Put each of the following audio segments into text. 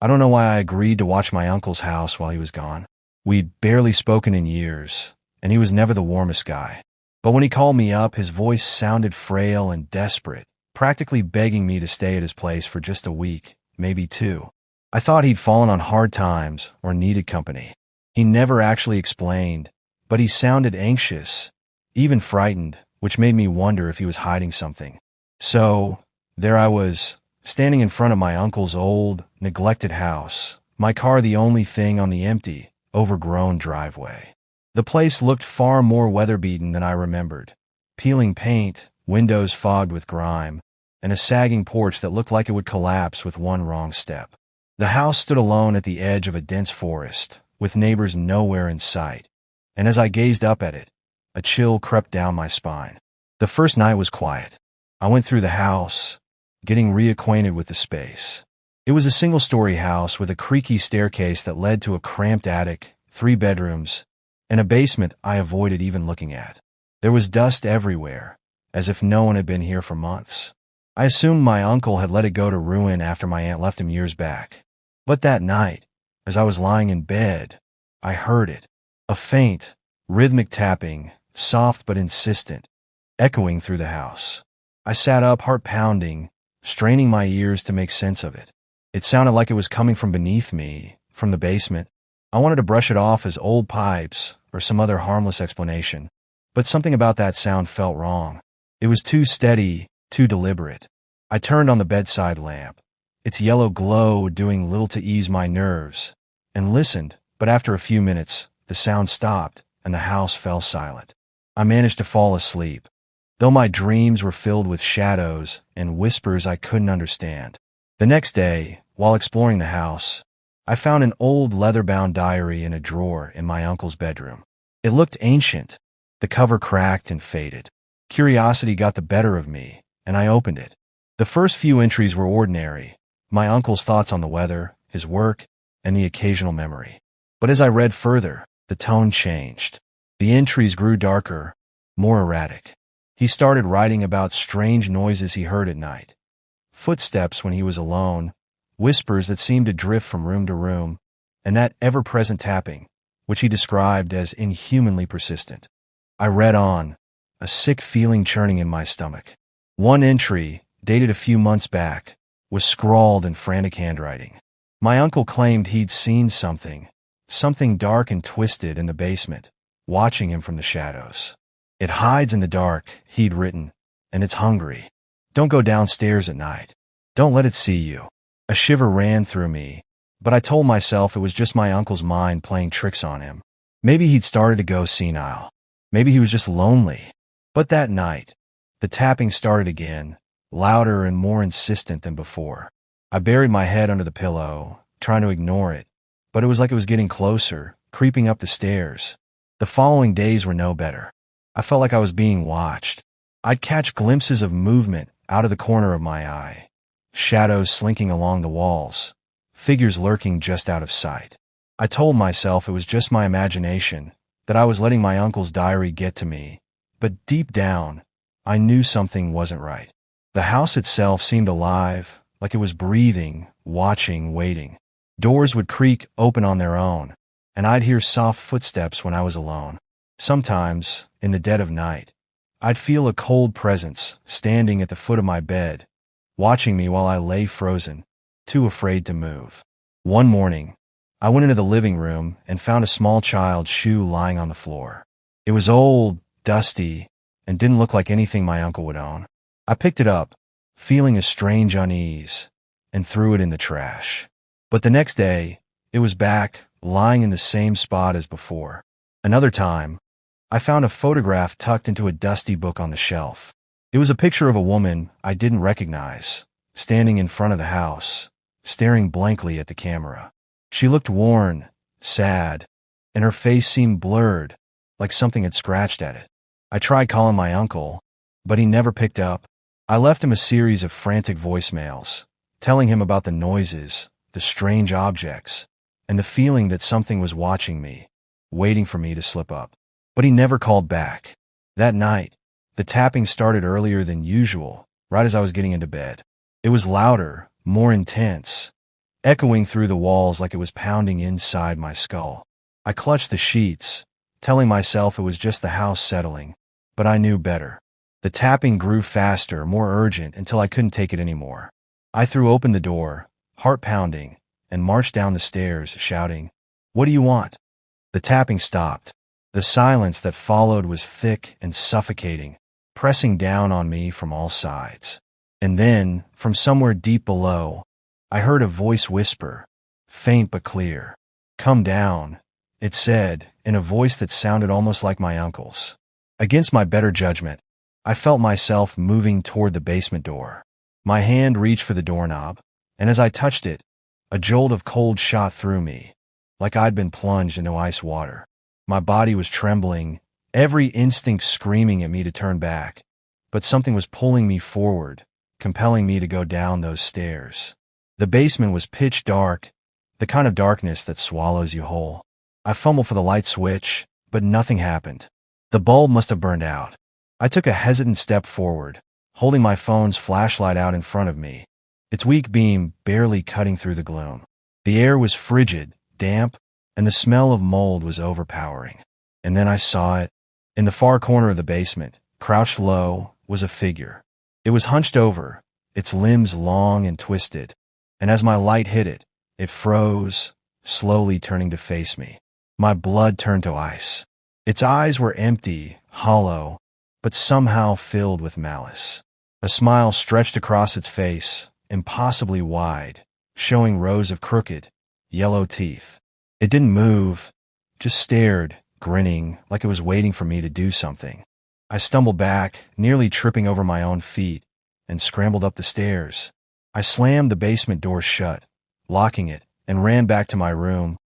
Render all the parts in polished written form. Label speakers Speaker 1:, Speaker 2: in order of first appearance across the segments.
Speaker 1: I don't know why I agreed to watch my uncle's house while he was gone. We'd barely spoken in years, and he was never the warmest guy. But when he called me up, his voice sounded frail and desperate, practically begging me to stay at his place for just a week, maybe two. I thought he'd fallen on hard times or needed company. He never actually explained, but he sounded anxious, even frightened, which made me wonder if he was hiding something. So, there I was, standing in front of my uncle's old, neglected house, my car the only thing on the empty, overgrown driveway. The place looked far more weather-beaten than I remembered. Peeling paint, windows fogged with grime, and a sagging porch that looked like it would collapse with one wrong step. The house stood alone at the edge of a dense forest, with neighbors nowhere in sight, and as I gazed up at it, a chill crept down my spine. The first night was quiet. I went through the house, getting reacquainted with the space. It was a single-story house with a creaky staircase that led to a cramped attic, 3 bedrooms, and a basement I avoided even looking at. There was dust everywhere, as if no one had been here for months. I assumed my uncle had let it go to ruin after my aunt left him years back. But that night, as I was lying in bed, I heard it. A faint, rhythmic tapping, soft but insistent, echoing through the house. I sat up, heart pounding, straining my ears to make sense of it. It sounded like it was coming from beneath me, from the basement. I wanted to brush it off as old pipes or some other harmless explanation, but something about that sound felt wrong. It was too steady, too deliberate. I turned on the bedside lamp, its yellow glow doing little to ease my nerves, and listened, but after a few minutes, the sound stopped and the house fell silent. I managed to fall asleep, though my dreams were filled with shadows and whispers I couldn't understand. The next day, while exploring the house, I found an old leather-bound diary in a drawer in my uncle's bedroom. It looked ancient, the cover cracked and faded. Curiosity got the better of me, and I opened it. The first few entries were ordinary, my uncle's thoughts on the weather, his work, and the occasional memory. But as I read further, the tone changed. The entries grew darker, more erratic. He started writing about strange noises he heard at night. Footsteps when he was alone, whispers that seemed to drift from room to room, and that ever-present tapping, which he described as inhumanly persistent. I read on, a sick feeling churning in my stomach. One entry, dated a few months back, was scrawled in frantic handwriting. My uncle claimed he'd seen something dark and twisted in the basement, watching him from the shadows. It hides in the dark, he'd written, and it's hungry. Don't go downstairs at night. Don't let it see you. A shiver ran through me, but I told myself it was just my uncle's mind playing tricks on him. Maybe he'd started to go senile. Maybe he was just lonely. But that night, the tapping started again, louder and more insistent than before. I buried my head under the pillow, trying to ignore it, but it was like it was getting closer, creeping up the stairs. The following days were no better. I felt like I was being watched. I'd catch glimpses of movement out of the corner of my eye, shadows slinking along the walls, figures lurking just out of sight. I told myself it was just my imagination, that I was letting my uncle's diary get to me, but deep down, I knew something wasn't right. The house itself seemed alive, like it was breathing, watching, waiting. Doors would creak open on their own, and I'd hear soft footsteps when I was alone. Sometimes, in the dead of night, I'd feel a cold presence standing at the foot of my bed, watching me while I lay frozen, too afraid to move. One morning, I went into the living room and found a small child's shoe lying on the floor. It was old, dusty, and didn't look like anything my uncle would own. I picked it up, feeling a strange unease, and threw it in the trash. But the next day, it was back, lying in the same spot as before. Another time, I found a photograph tucked into a dusty book on the shelf. It was a picture of a woman I didn't recognize, standing in front of the house, staring blankly at the camera. She looked worn, sad, and her face seemed blurred, like something had scratched at it. I tried calling my uncle, but he never picked up. I left him a series of frantic voicemails, telling him about the noises, the strange objects, and the feeling that something was watching me, waiting for me to slip up. But he never called back. That night, the tapping started earlier than usual, right as I was getting into bed. It was louder, more intense, echoing through the walls like it was pounding inside my skull. I clutched the sheets, telling myself it was just the house settling, but I knew better. The tapping grew faster, more urgent, until I couldn't take it anymore. I threw open the door, heart pounding, and marched down the stairs, shouting, "What do you want?" The tapping stopped. The silence that followed was thick and suffocating, pressing down on me from all sides. And then, from somewhere deep below, I heard a voice whisper, faint but clear. "Come down," it said, in a voice that sounded almost like my uncle's. Against my better judgment, I felt myself moving toward the basement door. My hand reached for the doorknob, and as I touched it, a jolt of cold shot through me, like I'd been plunged into ice water. My body was trembling, every instinct screaming at me to turn back, but something was pulling me forward, compelling me to go down those stairs. The basement was pitch dark, the kind of darkness that swallows you whole. I fumbled for the light switch, but nothing happened. The bulb must have burned out. I took a hesitant step forward, holding my phone's flashlight out in front of me, its weak beam barely cutting through the gloom. The air was frigid, damp, and the smell of mold was overpowering. And then I saw it. In the far corner of the basement, crouched low, was a figure. It was hunched over, its limbs long and twisted, and as my light hit it, it froze, slowly turning to face me. My blood turned to ice. Its eyes were empty, hollow, but somehow filled with malice. A smile stretched across its face, impossibly wide, showing rows of crooked, yellow teeth. It didn't move, just stared, grinning, like it was waiting for me to do something. I stumbled back, nearly tripping over my own feet, and scrambled up the stairs. I slammed the basement door shut, locking it, and ran back to my room,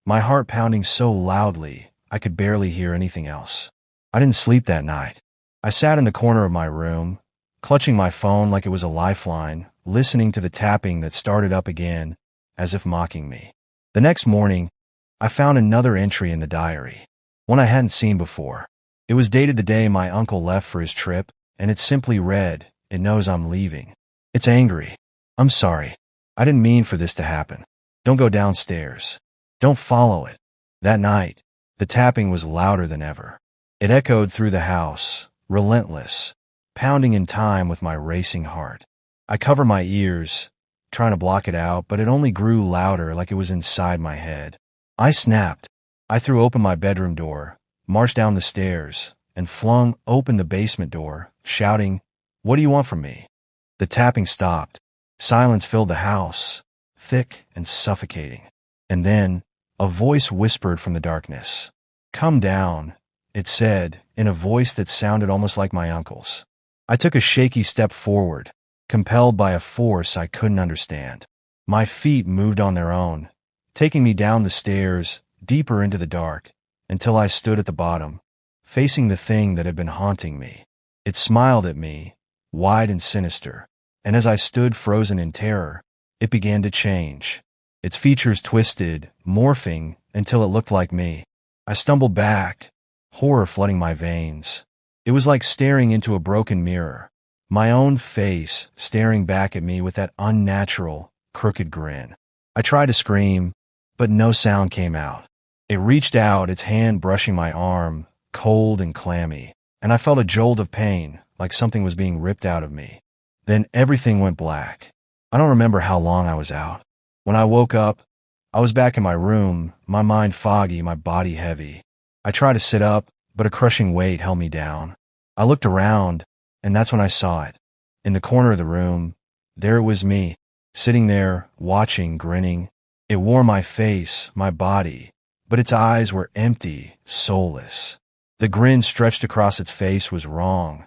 Speaker 1: my heart pounding so loudly I could barely hear anything else. I didn't sleep that night. I sat in the corner of my room, clutching my phone like it was a lifeline, listening to the tapping that started up again, as if mocking me. The next morning, I found another entry in the diary, one I hadn't seen before. It was dated the day my uncle left for his trip, and it simply read, "It knows I'm leaving. It's angry. I'm sorry. I didn't mean for this to happen. Don't go downstairs. Don't follow it." That night, the tapping was louder than ever. It echoed through the house, relentless, pounding in time with my racing heart. I covered my ears, trying to block it out, but it only grew louder, like it was inside my head. I snapped. I threw open my bedroom door, marched down the stairs, and flung open the basement door, shouting, "What do you want from me?" The tapping stopped. Silence filled the house, thick and suffocating. And then, a voice whispered from the darkness. "Come down," it said, in a voice that sounded almost like my uncle's. I took a shaky step forward, compelled by a force I couldn't understand. My feet moved on their own, taking me down the stairs, deeper into the dark, until I stood at the bottom, facing the thing that had been haunting me. It smiled at me, wide and sinister, and as I stood frozen in terror, it began to change. Its features twisted, morphing, until it looked like me. I stumbled back, horror flooding my veins. It was like staring into a broken mirror, my own face staring back at me with that unnatural, crooked grin. I tried to scream, but no sound came out. It reached out, its hand brushing my arm, cold and clammy, and I felt a jolt of pain, like something was being ripped out of me. Then everything went black. I don't remember how long I was out. When I woke up, I was back in my room, my mind foggy, my body heavy. I tried to sit up, but a crushing weight held me down. I looked around, and that's when I saw it. In the corner of the room, there it was me, sitting there, watching, grinning. It wore my face, my body, but its eyes were empty, soulless. The grin stretched across its face was wrong,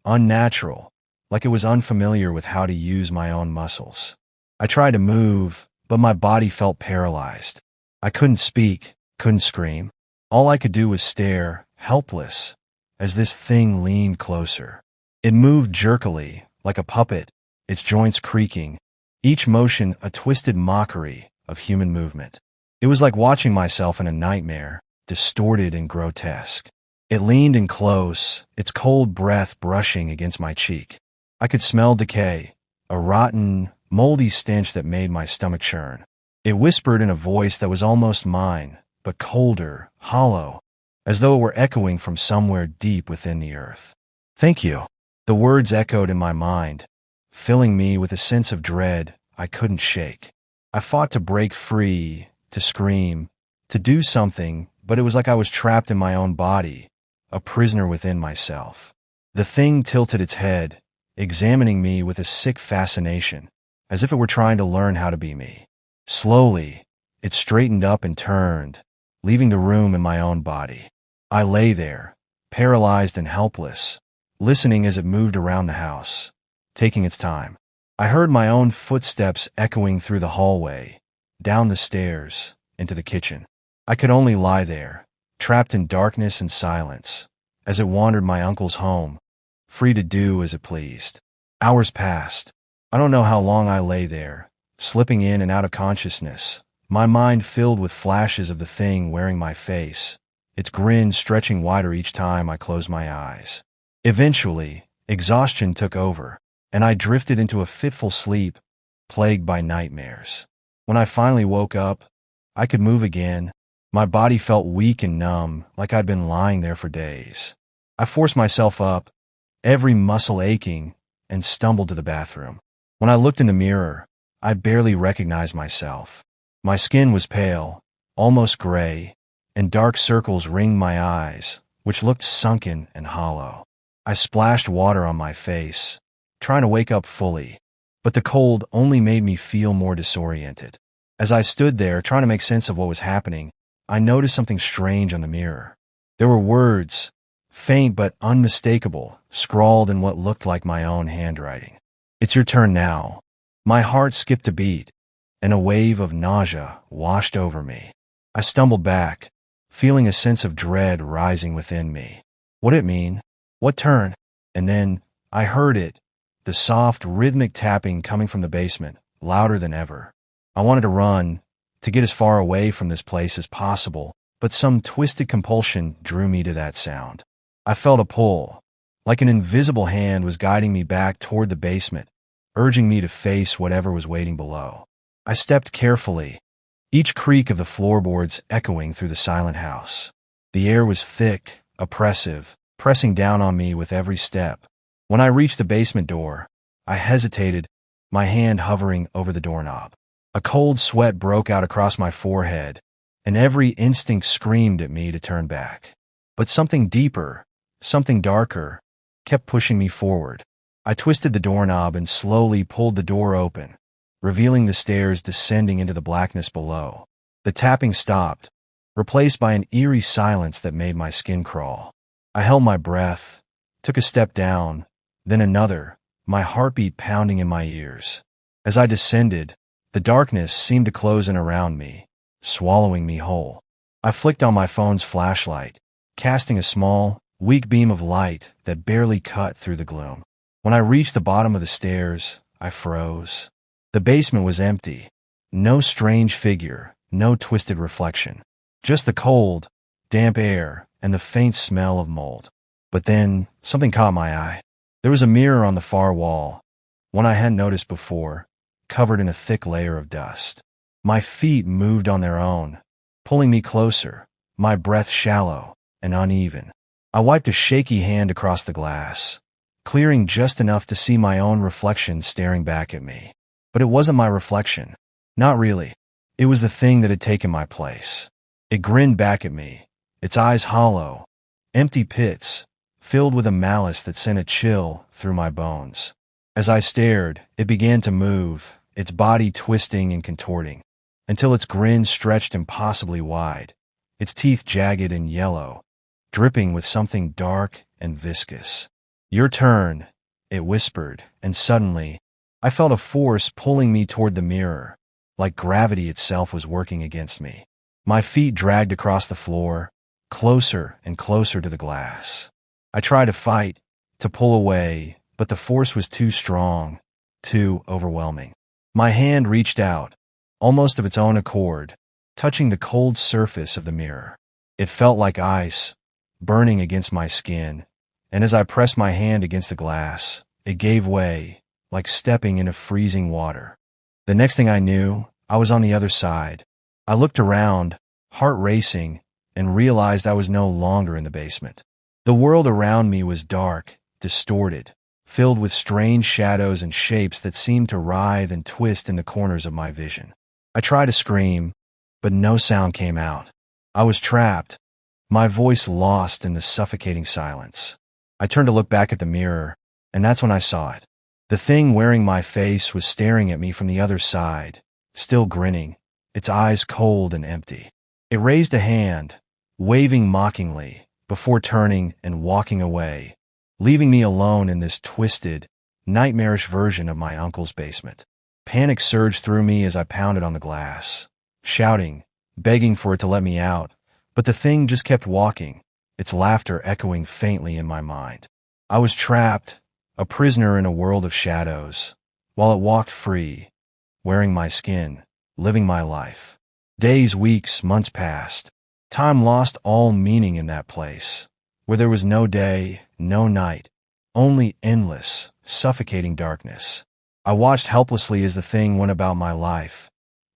Speaker 1: unnatural, like it was unfamiliar with how to use my own muscles. I tried to move, but my body felt paralyzed. I couldn't speak, couldn't scream. All I could do was stare, helpless, as this thing leaned closer. It moved jerkily, like a puppet, its joints creaking, each motion a twisted mockery of human movement. It was like watching myself in a nightmare, distorted and grotesque. It leaned in close, its cold breath brushing against my cheek. I could smell decay, a rotten, moldy stench that made my stomach churn. It whispered in a voice that was almost mine, but colder, hollow, as though it were echoing from somewhere deep within the earth. "Thank you." The words echoed in my mind, filling me with a sense of dread I couldn't shake. I fought to break free, to scream, to do something, but it was like I was trapped in my own body, a prisoner within myself. The thing tilted its head, examining me with a sick fascination, as if it were trying to learn how to be me. Slowly, it straightened up and turned, leaving the room in my own body. I lay there, paralyzed and helpless, listening as it moved around the house, taking its time. I heard my own footsteps echoing through the hallway, down the stairs, into the kitchen. I could only lie there, trapped in darkness and silence, as it wandered my uncle's home, free to do as it pleased. Hours passed. I don't know how long I lay there, slipping in and out of consciousness, my mind filled with flashes of the thing wearing my face, its grin stretching wider each time I closed my eyes. Eventually, exhaustion took over, and I drifted into a fitful sleep, plagued by nightmares. When I finally woke up, I could move again. My body felt weak and numb, like I'd been lying there for days. I forced myself up, every muscle aching, and stumbled to the bathroom. When I looked in the mirror, I barely recognized myself. My skin was pale, almost gray, and dark circles ringed my eyes, which looked sunken and hollow. I splashed water on my face, trying to wake up fully, but the cold only made me feel more disoriented. As I stood there trying to make sense of what was happening, I noticed something strange on the mirror. There were words, faint but unmistakable, scrawled in what looked like my own handwriting. "It's your turn now." My heart skipped a beat, and a wave of nausea washed over me. I stumbled back, feeling a sense of dread rising within me. What did it mean? What turn? And then I heard it, the soft, rhythmic tapping coming from the basement, louder than ever. I wanted to run, to get as far away from this place as possible, but some twisted compulsion drew me to that sound. I felt a pull, like an invisible hand was guiding me back toward the basement, urging me to face whatever was waiting below. I stepped carefully, each creak of the floorboards echoing through the silent house. The air was thick, oppressive, pressing down on me with every step. When I reached the basement door, I hesitated, my hand hovering over the doorknob. A cold sweat broke out across my forehead, and every instinct screamed at me to turn back. But something deeper, something darker, kept pushing me forward. I twisted the doorknob and slowly pulled the door open, revealing the stairs descending into the blackness below. The tapping stopped, replaced by an eerie silence that made my skin crawl. I held my breath, took a step down, then another, my heartbeat pounding in my ears. As I descended, the darkness seemed to close in around me, swallowing me whole. I flicked on my phone's flashlight, casting a small, weak beam of light that barely cut through the gloom. When I reached the bottom of the stairs, I froze. The basement was empty. No strange figure, no twisted reflection. Just the cold, damp air and the faint smell of mold. But then, something caught my eye. There was a mirror on the far wall, one I hadn't noticed before, covered in a thick layer of dust. My feet moved on their own, pulling me closer, my breath shallow and uneven. I wiped a shaky hand across the glass, clearing just enough to see my own reflection staring back at me. But it wasn't my reflection. Not really. It was the thing that had taken my place. It grinned back at me, its eyes hollow, empty pits, filled with a malice that sent a chill through my bones. As I stared, it began to move, its body twisting and contorting, until its grin stretched impossibly wide, its teeth jagged and yellow, dripping with something dark and viscous. "Your turn," it whispered, and suddenly, I felt a force pulling me toward the mirror, like gravity itself was working against me. My feet dragged across the floor, closer and closer to the glass. I tried to fight, to pull away, but the force was too strong, too overwhelming. My hand reached out, almost of its own accord, touching the cold surface of the mirror. It felt like ice, burning against my skin, and as I pressed my hand against the glass, it gave way, like stepping into freezing water. The next thing I knew, I was on the other side. I looked around, heart racing, and realized I was no longer in the basement. The world around me was dark, distorted, filled with strange shadows and shapes that seemed to writhe and twist in the corners of my vision. I tried to scream, but no sound came out. I was trapped, my voice lost in the suffocating silence. I turned to look back at the mirror, and that's when I saw it. The thing wearing my face was staring at me from the other side, still grinning, its eyes cold and empty. It raised a hand, waving mockingly, before turning and walking away, leaving me alone in this twisted, nightmarish version of my uncle's basement. Panic surged through me as I pounded on the glass, shouting, begging for it to let me out, but the thing just kept walking, its laughter echoing faintly in my mind. I was trapped, a prisoner in a world of shadows, while it walked free, wearing my skin, living my life. Days, weeks, months passed. Time lost all meaning in that place, where there was no day, no night, only endless, suffocating darkness. I watched helplessly as the thing went about my life,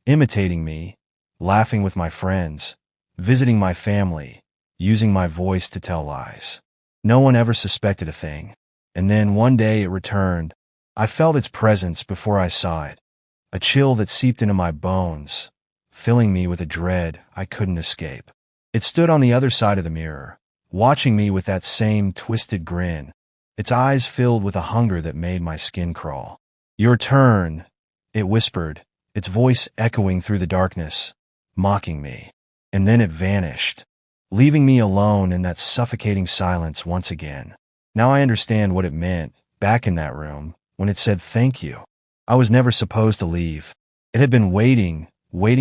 Speaker 1: imitating me, laughing with my friends, visiting my family, using my voice to tell lies. No one ever suspected a thing. And then one day it returned. I felt its presence before I saw it, a chill that seeped into my bones, filling me with a dread I couldn't escape. It stood on the other side of the mirror, watching me with that same twisted grin, its eyes filled with a hunger that made my skin crawl. "Your turn," it whispered, its voice echoing through the darkness, mocking me. And then it vanished, leaving me alone in that suffocating silence once again. Now I understand what it meant, back in that room, when it said thank you. I was never supposed to leave. It had been waiting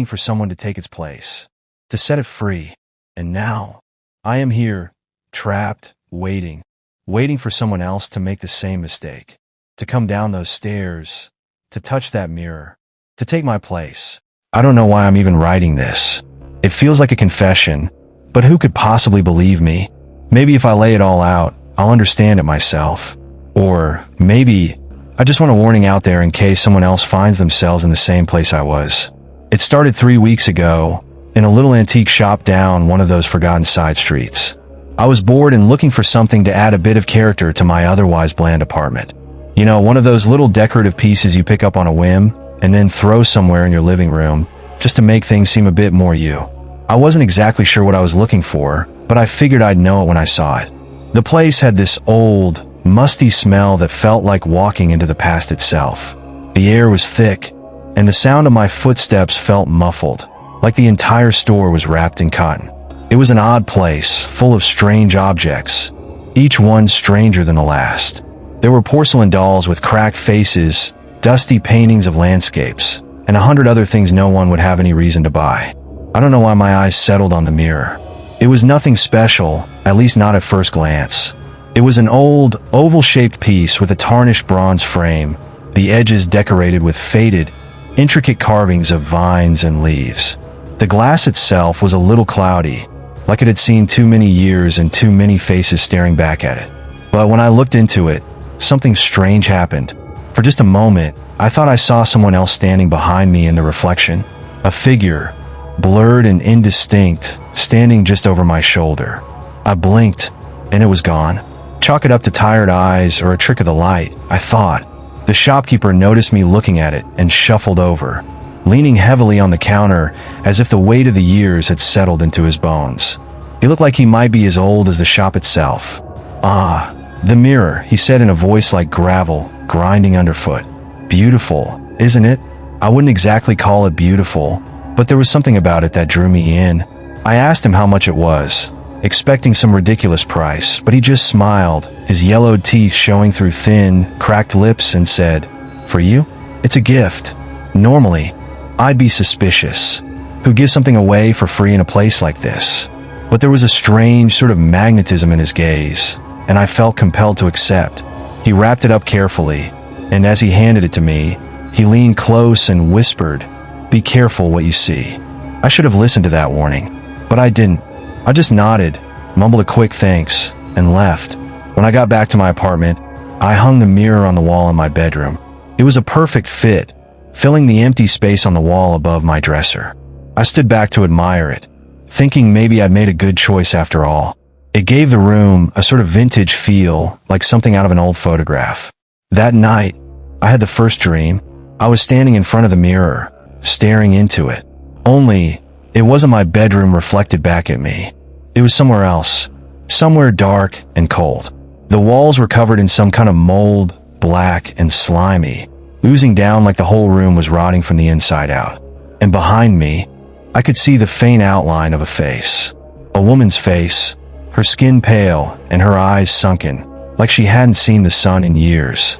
Speaker 1: for someone to take its place, to set it free. And now, I am here, trapped, waiting for someone else to make the same mistake, to come down those stairs, to touch that mirror, to take my place. I don't know why I'm even writing this. It feels like a confession, but who could possibly believe me? Maybe if I lay it all out, I'll understand it myself. Or maybe I just want a warning out there in case someone else finds themselves in the same place I was. It started 3 weeks ago, in a little antique shop down one of those forgotten side streets. I was bored and looking for something to add a bit of character to my otherwise bland apartment. You know, one of those little decorative pieces you pick up on a whim and then throw somewhere in your living room just to make things seem a bit more you. I wasn't exactly sure what I was looking for, but I figured I'd know it when I saw it. The place had this old, musty smell that felt like walking into the past itself. The air was thick, and the sound of my footsteps felt muffled, like the entire store was wrapped in cotton. It was an odd place, full of strange objects, each one stranger than the last. There were porcelain dolls with cracked faces, dusty paintings of landscapes, and 100 other things no one would have any reason to buy. I don't know why my eyes settled on the mirror. It was nothing special, at least not at first glance. It was an old, oval-shaped piece with a tarnished bronze frame, the edges decorated with faded, intricate carvings of vines and leaves. The glass itself was a little cloudy, like it had seen too many years and too many faces staring back at it. But when I looked into it, something strange happened. For just a moment, I thought I saw someone else standing behind me in the reflection. A figure, blurred and indistinct, standing just over my shoulder. I blinked, and it was gone. Chalk it up to tired eyes or a trick of the light, I thought. The shopkeeper noticed me looking at it and shuffled over, leaning heavily on the counter as if the weight of the years had settled into his bones. He looked like he might be as old as the shop itself. "Ah, the mirror," he said in a voice like gravel grinding underfoot. "Beautiful, isn't it?" I wouldn't exactly call it beautiful, but there was something about it that drew me in. I asked him how much it was, expecting some ridiculous price, but he just smiled, his yellowed teeth showing through thin, cracked lips, and said, "For you? It's a gift." Normally, I'd be suspicious. Who gives something away for free in a place like this? But there was a strange sort of magnetism in his gaze, and I felt compelled to accept. He wrapped it up carefully, and as he handed it to me, he leaned close and whispered, "Be careful what you see." I should have listened to that warning, but I didn't. I just nodded, mumbled a quick thanks, and left. When I got back to my apartment, I hung the mirror on the wall in my bedroom. It was a perfect fit, filling the empty space on the wall above my dresser. I stood back to admire it, thinking maybe I'd made a good choice after all. It gave the room a sort of vintage feel, like something out of an old photograph. That night, I had the first dream. I was standing in front of the mirror, staring into it. Only, it wasn't my bedroom reflected back at me. It was somewhere else, somewhere dark and cold. The walls were covered in some kind of mold, black and slimy, oozing down like the whole room was rotting from the inside out. And behind me, I could see the faint outline of a face. A woman's face, her skin pale and her eyes sunken, like she hadn't seen the sun in years.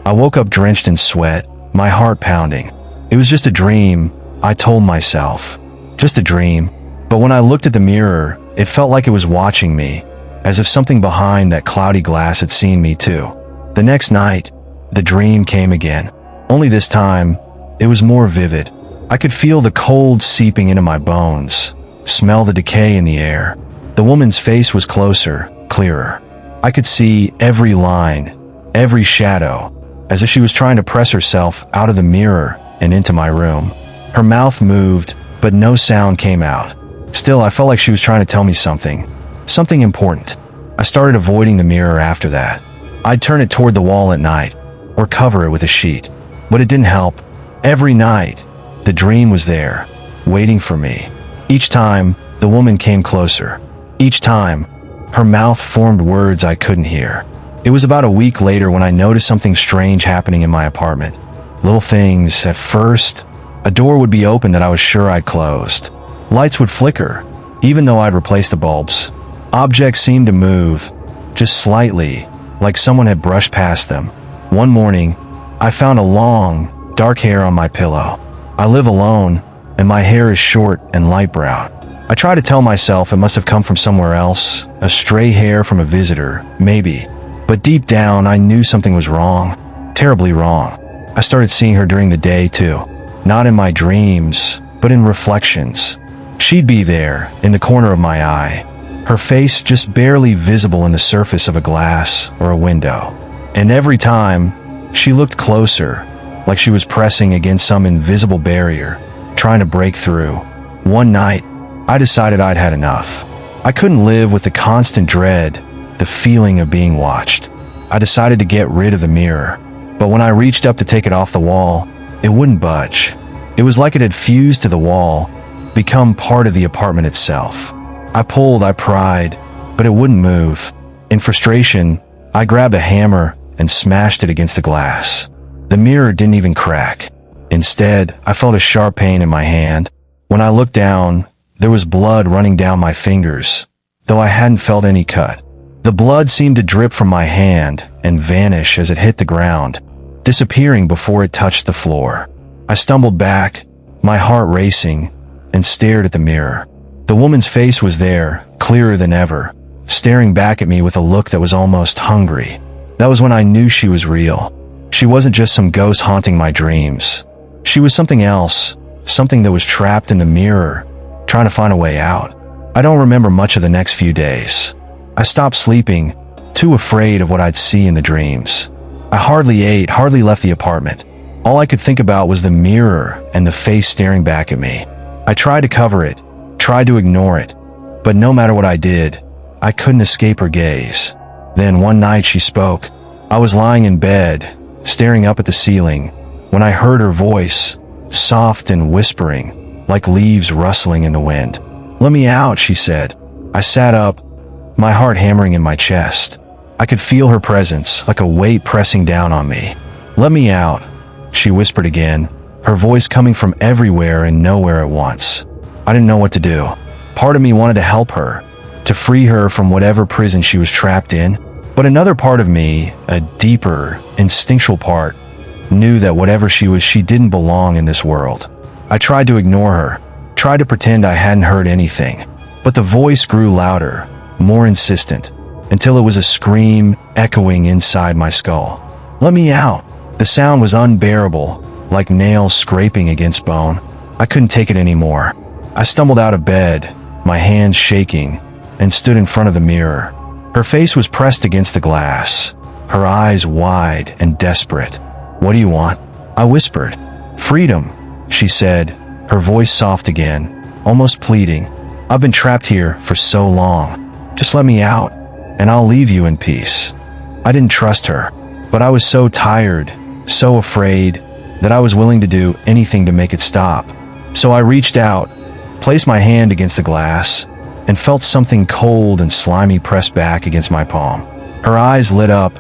Speaker 1: I woke up drenched in sweat, my heart pounding. It was just a dream, I told myself. Just a dream. But when I looked at the mirror, it felt like it was watching me, as if something behind that cloudy glass had seen me too. The next night, the dream came again. Only this time, it was more vivid. I could feel the cold seeping into my bones, smell the decay in the air. The woman's face was closer, clearer. I could see every line, every shadow, as if she was trying to press herself out of the mirror and into my room. Her mouth moved, but no sound came out. Still, I felt like she was trying to tell me something important. I started avoiding the mirror after that. I'd turn it toward the wall at night, or cover it with a sheet. But it didn't help. Every night, the dream was there, waiting for me. Each time, the woman came closer. Each time, her mouth formed words I couldn't hear. It was about a week later when I noticed something strange happening in my apartment. Little things. At first, a door would be open that I was sure I'd closed. Lights would flicker, even though I'd replaced the bulbs. Objects seemed to move, just slightly, like someone had brushed past them. One morning, I found a long, dark hair on my pillow. I live alone, and my hair is short and light brown. I try to tell myself it must have come from somewhere else, a stray hair from a visitor, maybe. But deep down, I knew something was wrong, terribly wrong. I started seeing her during the day, too. Not in my dreams, but in reflections. She'd be there, in the corner of my eye, her face just barely visible in the surface of a glass or a window. And every time, she looked closer, like she was pressing against some invisible barrier, trying to break through. One night, I decided I'd had enough. I couldn't live with the constant dread, the feeling of being watched. I decided to get rid of the mirror, but when I reached up to take it off the wall, it wouldn't budge. It was like it had fused to the wall, become part of the apartment itself. I pulled, I pried, but it wouldn't move. In frustration, I grabbed a hammer and smashed it against the glass. The mirror didn't even crack. Instead, I felt a sharp pain in my hand. When I looked down, there was blood running down my fingers, though I hadn't felt any cut. The blood seemed to drip from my hand and vanish as it hit the ground, disappearing before it touched the floor. I stumbled back, my heart racing, and stared at the mirror. The woman's face was there, clearer than ever, staring back at me with a look that was almost hungry. That was when I knew she was real. She wasn't just some ghost haunting my dreams. She was something else, something that was trapped in the mirror, trying to find a way out. I don't remember much of the next few days. I stopped sleeping, too afraid of what I'd see in the dreams. I hardly ate, hardly left the apartment. All I could think about was the mirror and the face staring back at me. I tried to cover it, tried to ignore it, but no matter what I did, I couldn't escape her gaze. Then one night she spoke. I was lying in bed, staring up at the ceiling, when I heard her voice, soft and whispering, like leaves rustling in the wind. "Let me out," she said. I sat up, my heart hammering in my chest. I could feel her presence, like a weight pressing down on me. "Let me out," she whispered again, her voice coming from everywhere and nowhere at once. I didn't know what to do. Part of me wanted to help her, to free her from whatever prison she was trapped in, but another part of me, a deeper, instinctual part, knew that whatever she was, she didn't belong in this world. I tried to ignore her, tried to pretend I hadn't heard anything, but the voice grew louder, more insistent, until it was a scream echoing inside my skull. "Let me out." The sound was unbearable, like nails scraping against bone. I couldn't take it anymore. I stumbled out of bed, my hands shaking, and stood in front of the mirror. Her face was pressed against the glass, her eyes wide and desperate. "What do you want?" I whispered. "Freedom," she said, her voice soft again, almost pleading. "I've been trapped here for so long. Just let me out, and I'll leave you in peace." I didn't trust her, but I was so tired, so afraid, that I was willing to do anything to make it stop. So I reached out, placed my hand against the glass, and felt something cold and slimy press back against my palm. Her eyes lit up,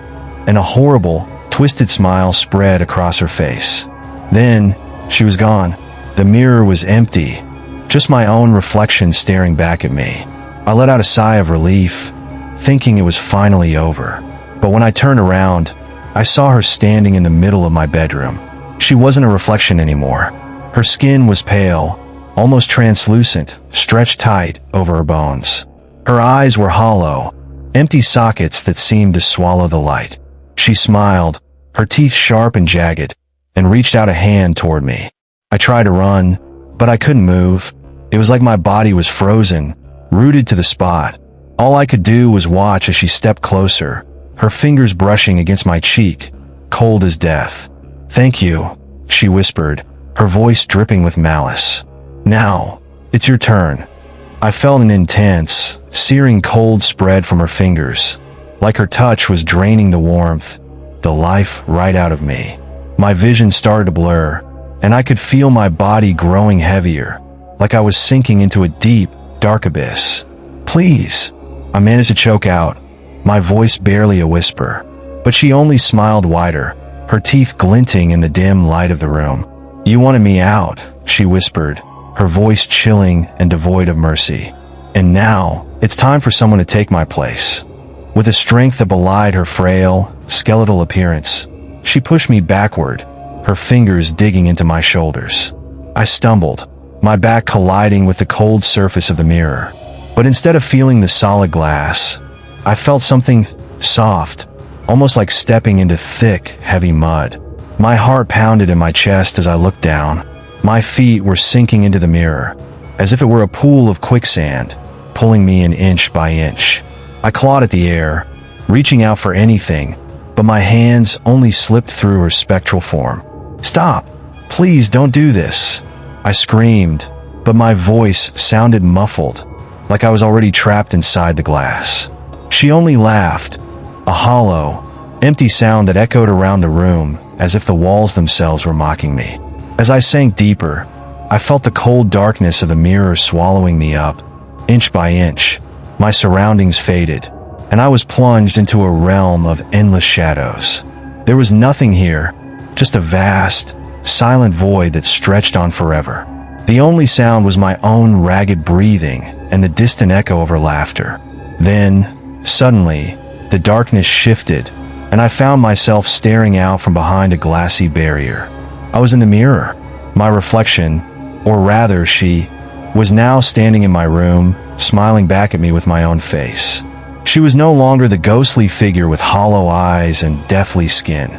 Speaker 1: and a horrible, twisted smile spread across her face. Then, she was gone. The mirror was empty, just my own reflection staring back at me. I let out a sigh of relief, thinking it was finally over. But when I turned around, I saw her standing in the middle of my bedroom. She wasn't a reflection anymore. Her skin was pale, almost translucent, stretched tight over her bones. Her eyes were hollow, empty sockets that seemed to swallow the light. She smiled, her teeth sharp and jagged, and reached out a hand toward me. I tried to run, but I couldn't move. It was like my body was frozen, rooted to the spot. All I could do was watch as she stepped closer, her fingers brushing against my cheek, cold as death. "Thank you," she whispered, her voice dripping with malice. "Now, it's your turn." I felt an intense, searing cold spread from her fingers, like her touch was draining the warmth, the life right out of me. My vision started to blur, and I could feel my body growing heavier, like I was sinking into a deep, dark abyss. "Please," I managed to choke out, my voice barely a whisper. But she only smiled wider, her teeth glinting in the dim light of the room. "You wanted me out," she whispered, her voice chilling and devoid of mercy. "And now, it's time for someone to take my place." With a strength that belied her frail, skeletal appearance, she pushed me backward, her fingers digging into my shoulders. I stumbled, my back colliding with the cold surface of the mirror. But instead of feeling the solid glass, I felt something soft, almost like stepping into thick, heavy mud. My heart pounded in my chest as I looked down. My feet were sinking into the mirror, as if it were a pool of quicksand, pulling me in inch by inch. I clawed at the air, reaching out for anything, but my hands only slipped through her spectral form. "Stop! Please don't do this!" I screamed, but my voice sounded muffled, like I was already trapped inside the glass. She only laughed, a hollow, empty sound that echoed around the room as if the walls themselves were mocking me. As I sank deeper, I felt the cold darkness of the mirror swallowing me up, inch by inch. My surroundings faded, and I was plunged into a realm of endless shadows. There was nothing here, just a vast, silent void that stretched on forever. The only sound was my own ragged breathing and the distant echo of her laughter. Then, suddenly, the darkness shifted, and I found myself staring out from behind a glassy barrier. I was in the mirror. My reflection, or rather she, was now standing in my room, smiling back at me with my own face. She was no longer the ghostly figure with hollow eyes and deathly skin.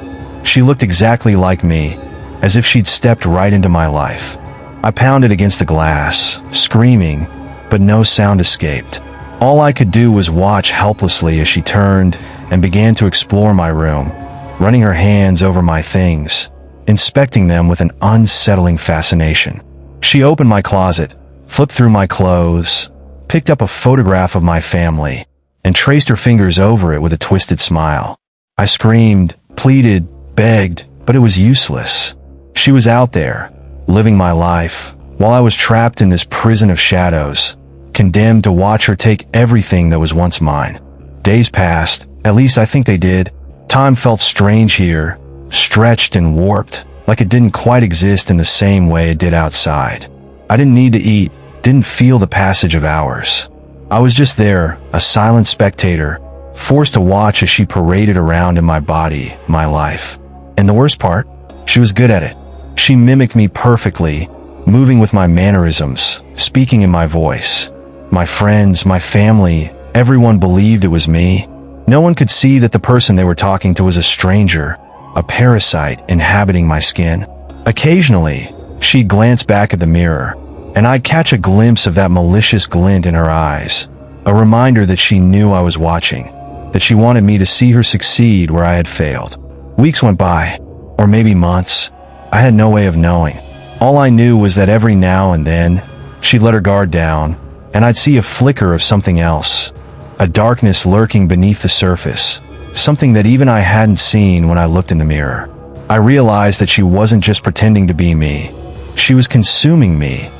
Speaker 1: She looked exactly like me, as if she'd stepped right into my life. I pounded against the glass, screaming, but no sound escaped. All I could do was watch helplessly as she turned and began to explore my room, running her hands over my things, inspecting them with an unsettling fascination. She opened my closet, flipped through my clothes, picked up a photograph of my family, and traced her fingers over it with a twisted smile. I screamed, pleaded, begged, but it was useless. She was out there, living my life, while I was trapped in this prison of shadows, condemned to watch her take everything that was once mine. Days passed, at least I think they did. Time felt strange here, stretched and warped, like it didn't quite exist in the same way it did outside. I didn't need to eat, didn't feel the passage of hours. I was just there, a silent spectator, forced to watch as she paraded around in my body, my life. And the worst part? She was good at it. She mimicked me perfectly, moving with my mannerisms, speaking in my voice. My friends, my family, everyone believed it was me. No one could see that the person they were talking to was a stranger, a parasite inhabiting my skin. Occasionally, she'd glance back at the mirror, and I'd catch a glimpse of that malicious glint in her eyes, a reminder that she knew I was watching, that she wanted me to see her succeed where I had failed. Weeks went by, or maybe months. I had no way of knowing. All I knew was that every now and then, she'd let her guard down, and I'd see a flicker of something else. A darkness lurking beneath the surface. Something that even I hadn't seen when I looked in the mirror. I realized that she wasn't just pretending to be me. She was consuming me,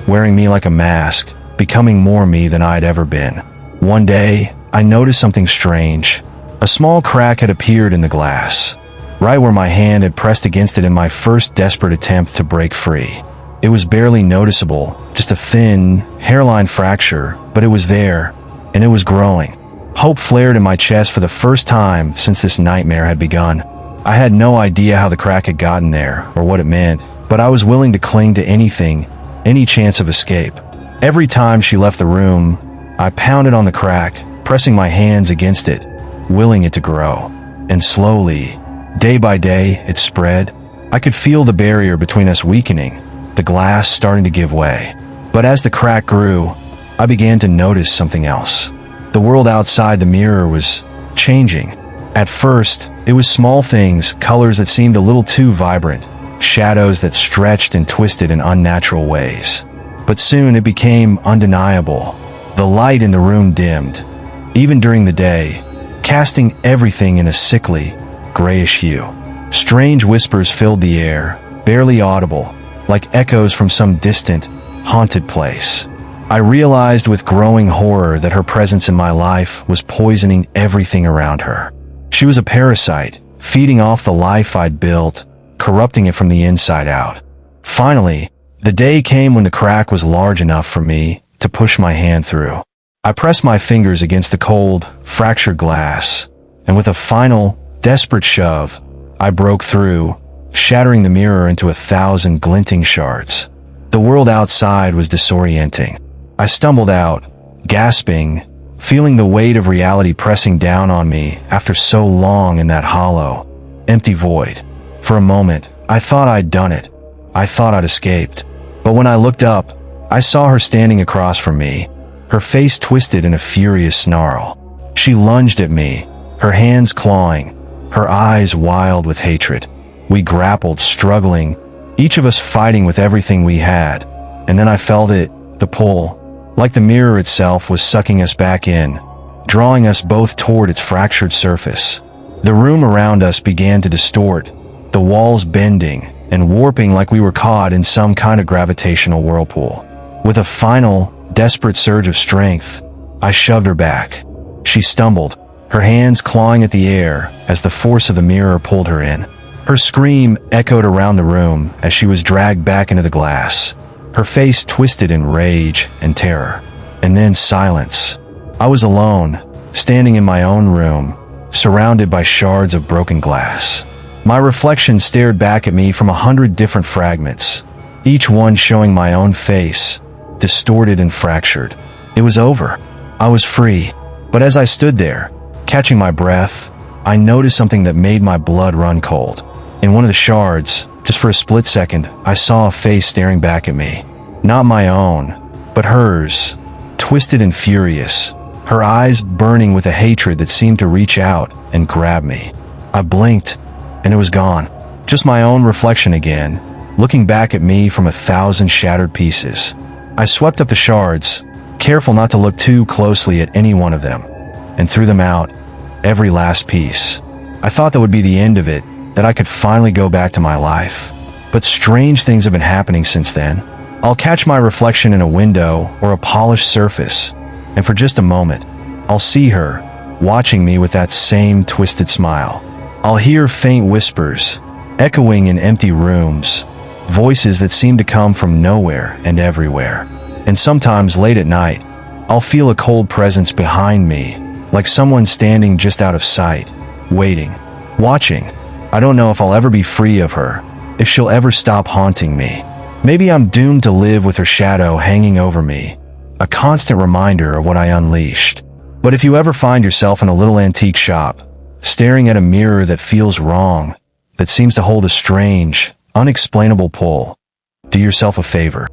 Speaker 1: wearing me like a mask, becoming more me than I'd ever been. One day, I noticed something strange. A small crack had appeared in the glass, right where my hand had pressed against it in my first desperate attempt to break free. It was barely noticeable, just a thin, hairline fracture, but it was there, and it was growing. Hope flared in my chest for the first time since this nightmare had begun. I had no idea how the crack had gotten there, or what it meant, but I was willing to cling to anything, any chance of escape. Every time she left the room, I pounded on the crack, pressing my hands against it, willing it to grow. And slowly, day by day, it spread. I could feel the barrier between us weakening, the glass starting to give way. But as the crack grew, I began to notice something else. The world outside the mirror was changing. At first, it was small things, colors that seemed a little too vibrant, shadows that stretched and twisted in unnatural ways. But soon it became undeniable. The light in the room dimmed, even during the day, casting everything in a sickly, grayish hue. Strange whispers filled the air, barely audible, like echoes from some distant, haunted place. I realized with growing horror that her presence in my life was poisoning everything around her. She was a parasite, feeding off the life I'd built, corrupting it from the inside out. Finally, the day came when the crack was large enough for me to push my hand through. I pressed my fingers against the cold, fractured glass, and with a final, desperate shove, I broke through, shattering the mirror into 1,000 glinting shards. The world outside was disorienting. I stumbled out, gasping, feeling the weight of reality pressing down on me after so long in that hollow, empty void. For a moment, I thought I'd done it. I thought I'd escaped. But when I looked up, I saw her standing across from me, her face twisted in a furious snarl. She lunged at me, her hands clawing, her eyes wild with hatred. We grappled, struggling, each of us fighting with everything we had. And then I felt it, the pull. Like the mirror itself was sucking us back in, drawing us both toward its fractured surface. The room around us began to distort, the walls bending and warping like we were caught in some kind of gravitational whirlpool. With a final, desperate surge of strength, I shoved her back. She stumbled, her hands clawing at the air as the force of the mirror pulled her in. Her scream echoed around the room as she was dragged back into the glass. Her face twisted in rage and terror. And then silence. I was alone, standing in my own room, surrounded by shards of broken glass. My reflection stared back at me from 100 different fragments, each one showing my own face, distorted and fractured. It was over. I was free. But as I stood there, catching my breath, I noticed something that made my blood run cold. In one of the shards, just for a split second, I saw a face staring back at me. Not my own, but hers, twisted and furious, her eyes burning with a hatred that seemed to reach out and grab me. I blinked, and it was gone. Just my own reflection again, looking back at me from 1,000 shattered pieces. I swept up the shards, careful not to look too closely at any one of them, and threw them out, every last piece. I thought that would be the end of it, that I could finally go back to my life. But strange things have been happening since then. I'll catch my reflection in a window or a polished surface, and for just a moment, I'll see her, watching me with that same twisted smile. I'll hear faint whispers, echoing in empty rooms, voices that seem to come from nowhere and everywhere. And sometimes late at night, I'll feel a cold presence behind me, like someone standing just out of sight, waiting, watching. I don't know if I'll ever be free of her, if she'll ever stop haunting me. Maybe I'm doomed to live with her shadow hanging over me, a constant reminder of what I unleashed. But if you ever find yourself in a little antique shop, staring at a mirror that feels wrong, that seems to hold a strange, unexplainable pull, do yourself a favor.